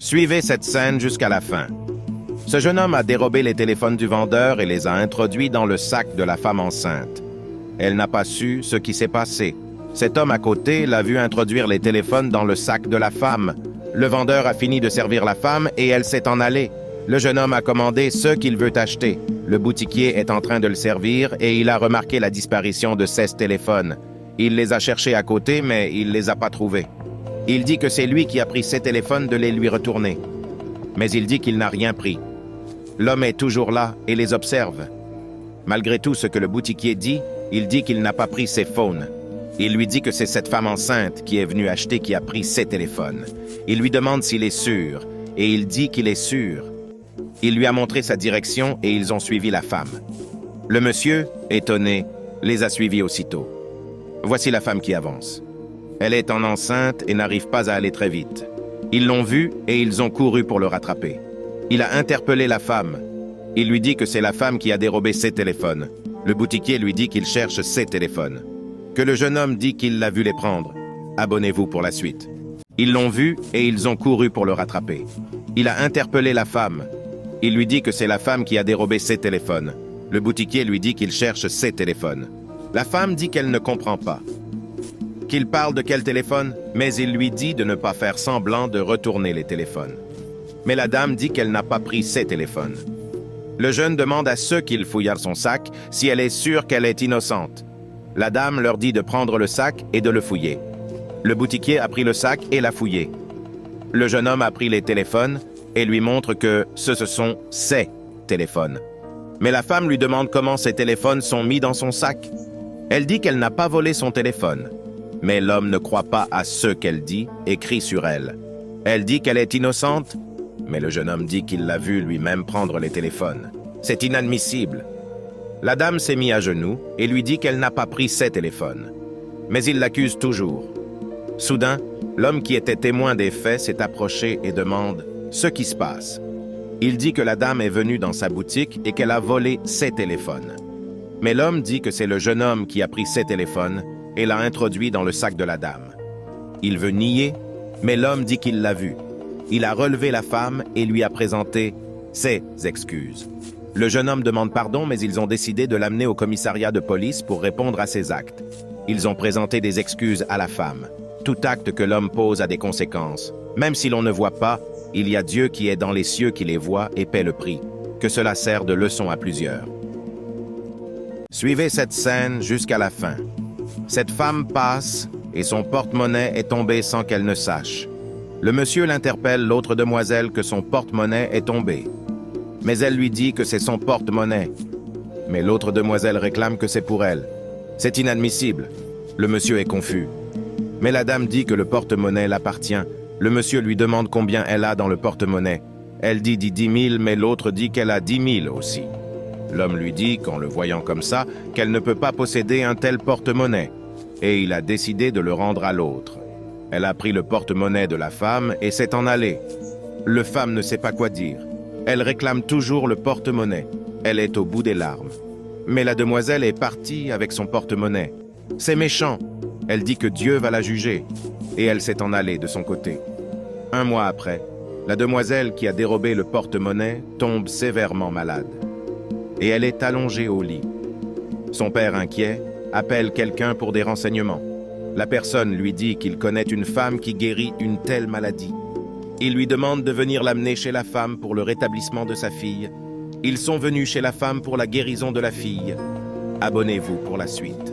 Suivez cette scène jusqu'à la fin. Ce jeune homme a dérobé les téléphones du vendeur et les a introduits dans le sac de la femme enceinte. Elle n'a pas su ce qui s'est passé. Cet homme à côté l'a vu introduire les téléphones dans le sac de la femme. Le vendeur a fini de servir la femme et elle s'est en allée. Le jeune homme a commandé ce qu'il veut acheter. Le boutiquier est en train de le servir et il a remarqué la disparition de 16 téléphones. Il les a cherchés à côté, mais il ne les a pas trouvés. Il dit que c'est lui qui a pris ses téléphones de les lui retourner. Mais il dit qu'il n'a rien pris. L'homme est toujours là et les observe. Malgré tout ce que le boutiquier dit, il dit qu'il n'a pas pris ses phones. Il lui dit que c'est cette femme enceinte qui est venue acheter qui a pris ses téléphones. Il lui demande s'il est sûr, et il dit qu'il est sûr. Il lui a montré sa direction et ils ont suivi la femme. Le monsieur, étonné, les a suivis aussitôt. Voici la femme qui avance. Elle est enceinte et n'arrive pas à aller très vite. Ils l'ont vue et ils ont couru pour le rattraper. Il a interpellé la femme. Il lui dit que c'est la femme qui a dérobé ses téléphones. Le boutiquier lui dit qu'il cherche ses téléphones. Que le jeune homme dit qu'il l'a vu les prendre. Abonnez-vous pour la suite. Ils l'ont vu et ils ont couru pour le rattraper. Il a interpellé la femme. Il lui dit que c'est la femme qui a dérobé ses téléphones. Le boutiquier lui dit qu'il cherche ses téléphones. La femme dit qu'elle ne comprend pas. Qu'il parle de quel téléphone, mais il lui dit de ne pas faire semblant de retourner les téléphones. Mais la dame dit qu'elle n'a pas pris ses téléphones. Le jeune demande à ceux qui fouillèrent son sac si elle est sûre qu'elle est innocente. La dame leur dit de prendre le sac et de le fouiller. Le boutiquier a pris le sac et l'a fouillé. Le jeune homme a pris les téléphones et lui montre que ce sont ses téléphones. Mais la femme lui demande comment ses téléphones sont mis dans son sac. Elle dit qu'elle n'a pas volé son téléphone. Mais l'homme ne croit pas à ce qu'elle dit et crie sur elle. Elle dit qu'elle est innocente, mais le jeune homme dit qu'il l'a vu lui-même prendre les téléphones. C'est inadmissible. La dame s'est mise à genoux et lui dit qu'elle n'a pas pris ses téléphones. Mais il l'accuse toujours. Soudain, l'homme qui était témoin des faits s'est approché et demande ce qui se passe. Il dit que la dame est venue dans sa boutique et qu'elle a volé ses téléphones. Mais l'homme dit que c'est le jeune homme qui a pris ses téléphones et l'a introduit dans le sac de la dame. Il veut nier, mais l'homme dit qu'il l'a vu. Il a relevé la femme et lui a présenté ses excuses. Le jeune homme demande pardon, mais ils ont décidé de l'amener au commissariat de police pour répondre à ses actes. Ils ont présenté des excuses à la femme. Tout acte que l'homme pose a des conséquences. Même si l'on ne voit pas, il y a Dieu qui est dans les cieux qui les voit et paie le prix. Que cela sert de leçon à plusieurs. Suivez cette scène jusqu'à la fin. Cette femme passe et son porte-monnaie est tombé sans qu'elle ne sache. Le monsieur l'interpelle l'autre demoiselle que son porte-monnaie est tombé. Mais elle lui dit que c'est son porte-monnaie. Mais l'autre demoiselle réclame que c'est pour elle. C'est inadmissible. Le monsieur est confus. Mais la dame dit que le porte-monnaie l'appartient. Le monsieur lui demande combien elle a dans le porte-monnaie. Elle dit 10 000, mais l'autre dit qu'elle a 10 000 aussi. L'homme lui dit, qu'en le voyant comme ça, qu'elle ne peut pas posséder un tel porte-monnaie. Et il a décidé de le rendre à l'autre. Elle a pris le porte-monnaie de la femme et s'est en allée. Le femme ne sait pas quoi dire. Elle réclame toujours le porte-monnaie. Elle est au bout des larmes. Mais la demoiselle est partie avec son porte-monnaie. C'est méchant. Elle dit que Dieu va la juger. Et elle s'est en allée de son côté. 1 mois après, la demoiselle qui a dérobé le porte-monnaie tombe sévèrement malade. Et elle est allongée au lit. Son père, inquiet, appelle quelqu'un pour des renseignements. La personne lui dit qu'il connaît une femme qui guérit une telle maladie. Il lui demande de venir l'amener chez la femme pour le rétablissement de sa fille. Ils sont venus chez la femme pour la guérison de la fille. Abonnez-vous pour la suite.